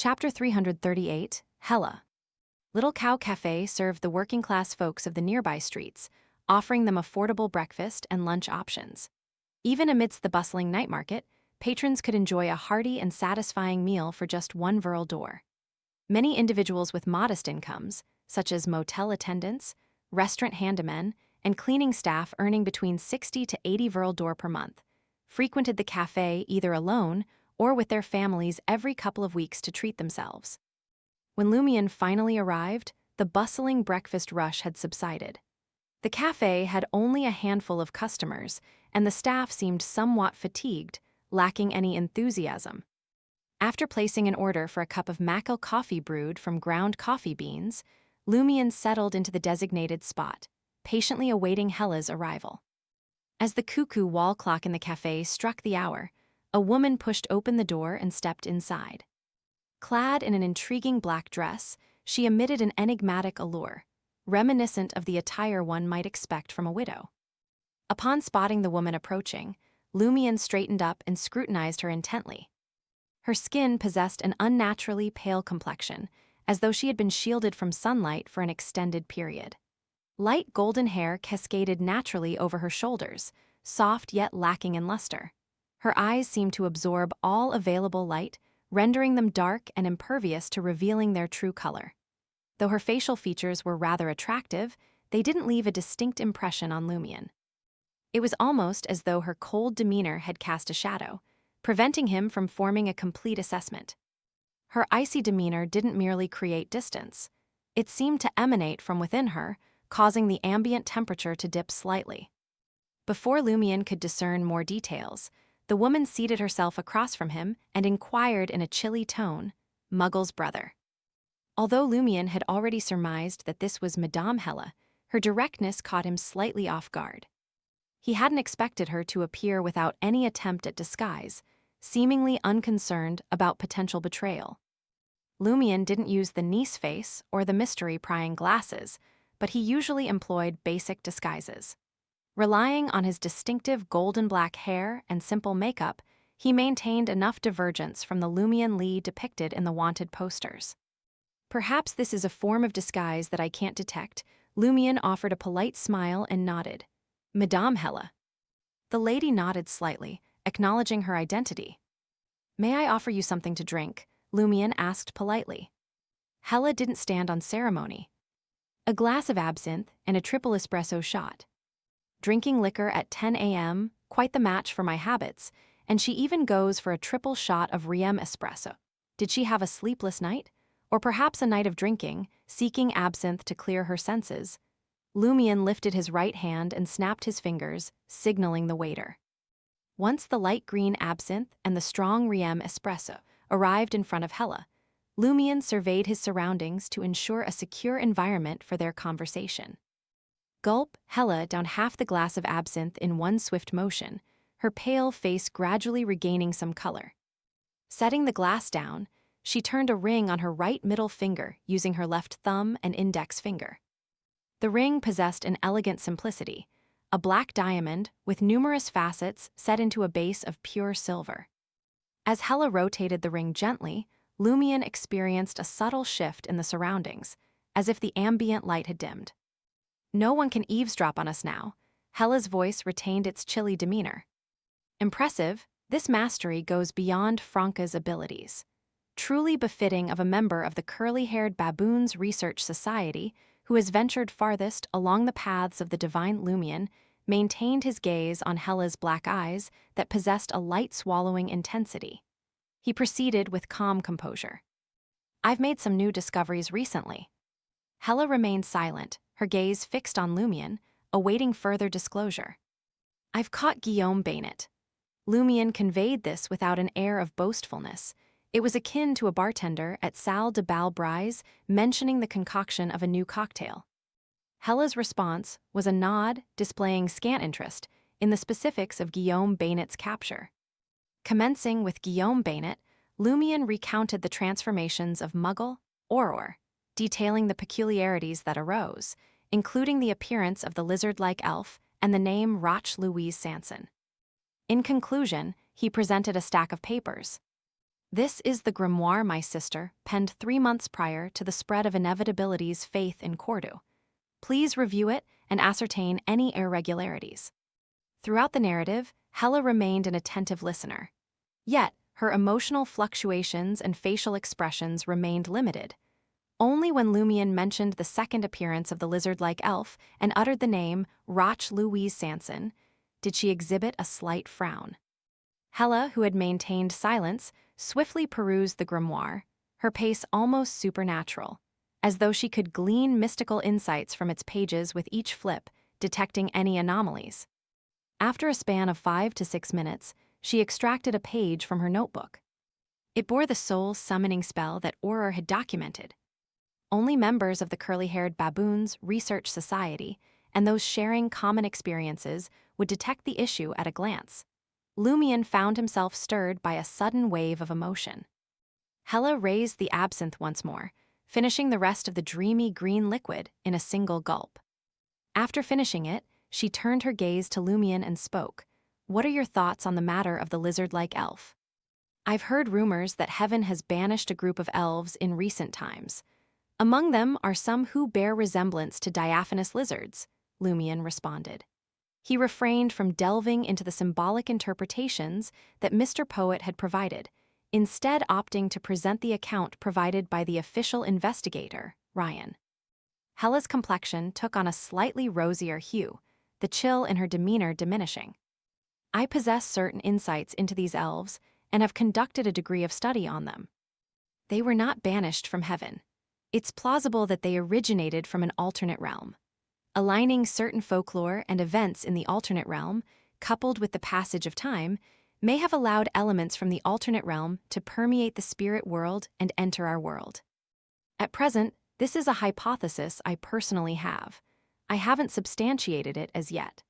Chapter 338, Hela. Little Cow Cafe served the working-class folks of the nearby streets, offering them affordable breakfast and lunch options. Even amidst the bustling night market, patrons could enjoy a hearty and satisfying meal for just $1. Many individuals with modest incomes, such as motel attendants, restaurant handymen, and cleaning staff earning between 60 to 80 per month, frequented the cafe either alone or with their families every couple of weeks to treat themselves. When Lumion finally arrived, the bustling breakfast rush had subsided. The cafe had only a handful of customers, and the staff seemed somewhat fatigued, lacking any enthusiasm. After placing an order for a cup of Mackel coffee brewed from ground coffee beans, Lumion settled into the designated spot, patiently awaiting Hela's arrival. As the cuckoo wall clock in the cafe struck the hour, a woman pushed open the door and stepped inside. Clad in an intriguing black dress, she emitted an enigmatic allure, reminiscent of the attire one might expect from a widow. Upon spotting the woman approaching, Lumion straightened up and scrutinized her intently. Her skin possessed an unnaturally pale complexion, as though she had been shielded from sunlight for an extended period. Light golden hair cascaded naturally over her shoulders, soft yet lacking in luster. Her eyes seemed to absorb all available light, rendering them dark and impervious to revealing their true color. Though her facial features were rather attractive, they didn't leave a distinct impression on Lumion. It was almost as though her cold demeanor had cast a shadow, preventing him from forming a complete assessment. Her icy demeanor didn't merely create distance. It seemed to emanate from within her, causing the ambient temperature to dip slightly. Before Lumion could discern more details, the woman seated herself across from him and inquired in a chilly tone, "Muggle's brother." Although Lumion had already surmised that this was Madame Hela, her directness caught him slightly off guard. He hadn't expected her to appear without any attempt at disguise, seemingly unconcerned about potential betrayal. Lumion didn't use the niece face or the mystery-prying glasses, but he usually employed basic disguises. Relying on his distinctive golden black hair and simple makeup, he maintained enough divergence from the Lumion Lee depicted in the wanted posters. "Perhaps this is a form of disguise that I can't detect." Lumion offered a polite smile and nodded. "Madame Hela." The lady nodded slightly, acknowledging her identity. "May I offer you something to drink?" Lumion asked politely. Hela didn't stand on ceremony. "A glass of absinthe and a triple espresso shot." Drinking liquor at 10 a.m., quite the match for my habits, and she even goes for a triple shot of Riem espresso. Did she have a sleepless night? Or perhaps a night of drinking, seeking absinthe to clear her senses? Lumion lifted his right hand and snapped his fingers, signaling the waiter. Once the light green absinthe and the strong Riem espresso arrived in front of Hela, Lumion surveyed his surroundings to ensure a secure environment for their conversation. Gulp, Hela downed half the glass of absinthe in one swift motion, her pale face gradually regaining some color. Setting the glass down, she turned a ring on her right middle finger using her left thumb and index finger. The ring possessed an elegant simplicity, a black diamond with numerous facets set into a base of pure silver. As Hela rotated the ring gently, Lumion experienced a subtle shift in the surroundings, as if the ambient light had dimmed. "No one can eavesdrop on us now." Hela's voice retained its chilly demeanor. Impressive, this mastery goes beyond Franca's abilities. Truly befitting of a member of the curly-haired Baboons Research Society who has ventured farthest along the paths of the divine. Lumion maintained his gaze on Hela's black eyes that possessed a light-swallowing intensity. He proceeded with calm composure. "I've made some new discoveries recently." Hela remained silent, her gaze fixed on Lumion, awaiting further disclosure. "I've caught Guillaume Bainet." Lumion conveyed this without an air of boastfulness. It was akin to a bartender at Salle de Bal Brise mentioning the concoction of a new cocktail. Hela's response was a nod displaying scant interest in the specifics of Guillaume Bainet's capture. Commencing with Guillaume Bainet, Lumion recounted the transformations of Muggle, Auror, detailing the peculiarities that arose, including the appearance of the lizard-like elf and the name Roch Louise Sanson. In conclusion, he presented a stack of papers. This is the grimoire my sister penned 3 months prior to the spread of Inevitability's faith in Cordu. Please review it and ascertain any irregularities. Throughout the narrative, Hela remained an attentive listener. Yet, her emotional fluctuations and facial expressions remained limited. Only when Lumion mentioned the second appearance of the lizard-like elf and uttered the name Roch Louise Sanson did she exhibit a slight frown. Hela, who had maintained silence, swiftly perused the grimoire, her pace almost supernatural, as though she could glean mystical insights from its pages with each flip, detecting any anomalies. After a span of 5 to 6 minutes, she extracted a page from her notebook. It bore the soul summoning spell that Auror had documented. Only members of the curly-haired baboons research society and those sharing common experiences would detect the issue at a glance. Lumion found himself stirred by a sudden wave of emotion. Hela raised the absinthe once more, finishing the rest of the dreamy green liquid in a single gulp. After finishing it, she turned her gaze to Lumion and spoke. "What are your thoughts on the matter of the lizard-like elf? I've heard rumors that heaven has banished a group of elves in recent times. Among them are some who bear resemblance to diaphanous lizards," Lumion responded. He refrained from delving into the symbolic interpretations that Mr. Poet had provided, instead opting to present the account provided by the official investigator, Ryan. Hela's complexion took on a slightly rosier hue, the chill in her demeanor diminishing. "I possess certain insights into these elves and have conducted a degree of study on them. They were not banished from heaven. It's plausible that they originated from an alternate realm. Aligning certain folklore and events in the alternate realm, coupled with the passage of time, may have allowed elements from the alternate realm to permeate the spirit world and enter our world. At present, this is a hypothesis I personally have. I haven't substantiated it as yet.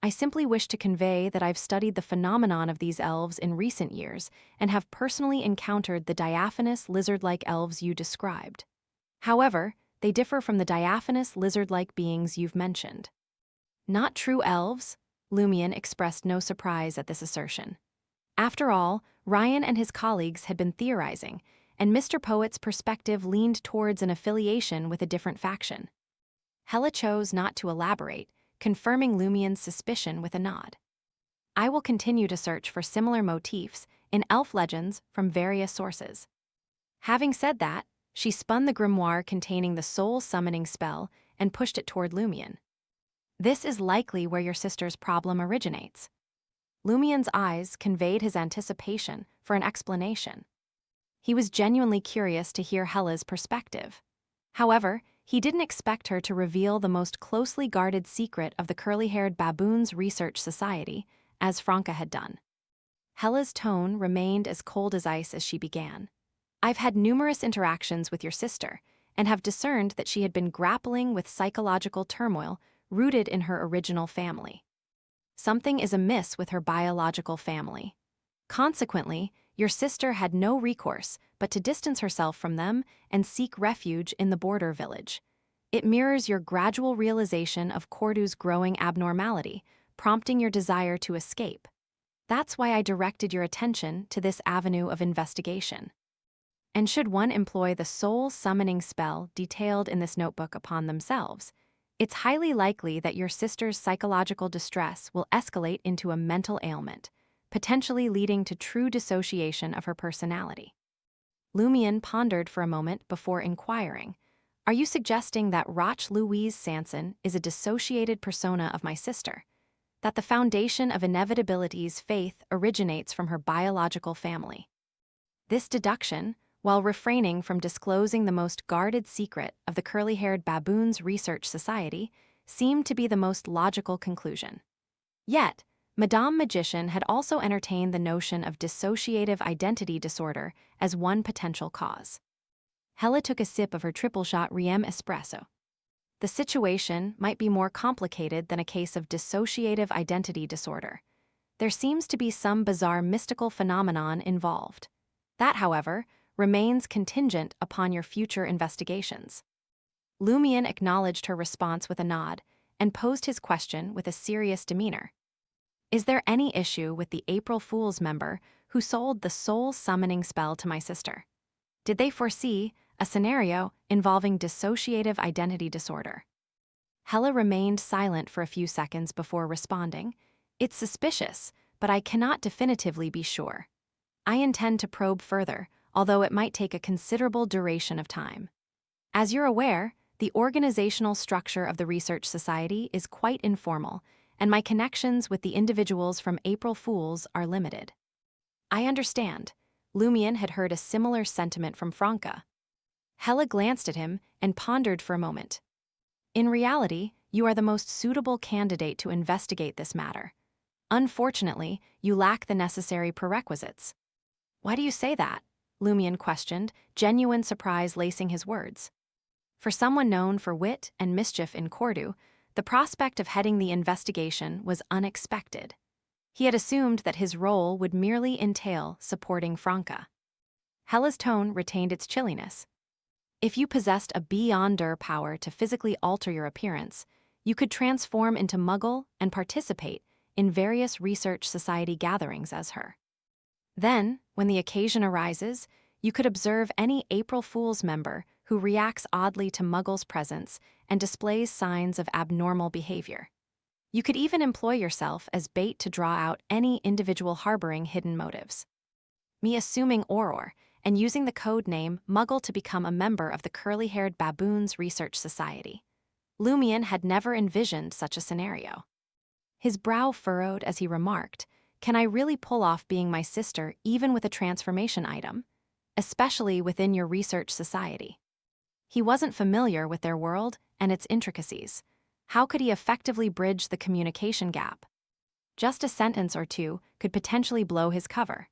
I simply wish to convey that I've studied the phenomenon of these elves in recent years and have personally encountered the diaphanous lizard-like elves you described. However, they differ from the diaphanous lizard-like beings you've mentioned." "Not true elves?" Lumion expressed no surprise at this assertion. After all, Ryan and his colleagues had been theorizing, and Mr. Poet's perspective leaned towards an affiliation with a different faction. Hela chose not to elaborate, confirming Lumion's suspicion with a nod. "I will continue to search for similar motifs in elf legends from various sources." Having said that, she spun the grimoire containing the soul-summoning spell and pushed it toward Lumion. "This is likely where your sister's problem originates." Lumion's eyes conveyed his anticipation for an explanation. He was genuinely curious to hear Hela's perspective. However, he didn't expect her to reveal the most closely guarded secret of the curly-haired baboons research society, as Franca had done. Hela's tone remained as cold as ice as she began. "I've had numerous interactions with your sister and have discerned that she had been grappling with psychological turmoil rooted in her original family. Something is amiss with her biological family. Consequently, your sister had no recourse but to distance herself from them and seek refuge in the border village. It mirrors your gradual realization of Cordu's growing abnormality, prompting your desire to escape. That's why I directed your attention to this avenue of investigation. And should one employ the soul-summoning spell detailed in this notebook upon themselves, it's highly likely that your sister's psychological distress will escalate into a mental ailment, potentially leading to true dissociation of her personality." Lumion pondered for a moment before inquiring, "Are you suggesting that Roch Louise Sanson is a dissociated persona of my sister? That the foundation of Inevitability's faith originates from her biological family?" This deduction, while refraining from disclosing the most guarded secret of the curly-haired baboons research society, seemed to be the most logical conclusion. Yet, Madame Magician had also entertained the notion of dissociative identity disorder as one potential cause. Hela took a sip of her triple-shot Riem espresso. The situation might be more complicated than a case of dissociative identity disorder. There seems to be some bizarre mystical phenomenon involved. That, however, remains contingent upon your future investigations. Lumion acknowledged her response with a nod and posed his question with a serious demeanor. "Is there any issue with the April Fool's member who sold the soul summoning spell to my sister. Did they foresee a scenario involving dissociative identity disorder? Hela remained silent for a few seconds before responding. It's suspicious, but I cannot definitively be sure. I intend to probe further, although it might take a considerable duration of time. As you're aware, the organizational structure of the Research Society is quite informal, and my connections with the individuals from April Fools are limited. I understand. Lumion had heard a similar sentiment from Franca. Hela glanced at him and pondered for a moment. In reality, you are the most suitable candidate to investigate this matter. Unfortunately, you lack the necessary prerequisites. Why do you say that? Lumion questioned, genuine surprise lacing his words. For someone known for wit and mischief in Cordu, the prospect of heading the investigation was unexpected. He had assumed that his role would merely entail supporting Franca. Hela's tone retained its chilliness. If you possessed a beyonder power to physically alter your appearance, you could transform into Muggle and participate in various Research Society gatherings as her. Then, when the occasion arises, you could observe any April Fool's member who reacts oddly to Muggle's presence and displays signs of abnormal behavior. You could even employ yourself as bait to draw out any individual harboring hidden motives. Me assuming Auror and using the code name Muggle to become a member of the curly-haired Baboons Research Society. Lumion had never envisioned such a scenario. His brow furrowed as he remarked, "Can I really pull off being my sister even with a transformation item, especially within your Research Society?" He wasn't familiar with their world and its intricacies. How could he effectively bridge the communication gap? Just a sentence or two could potentially blow his cover.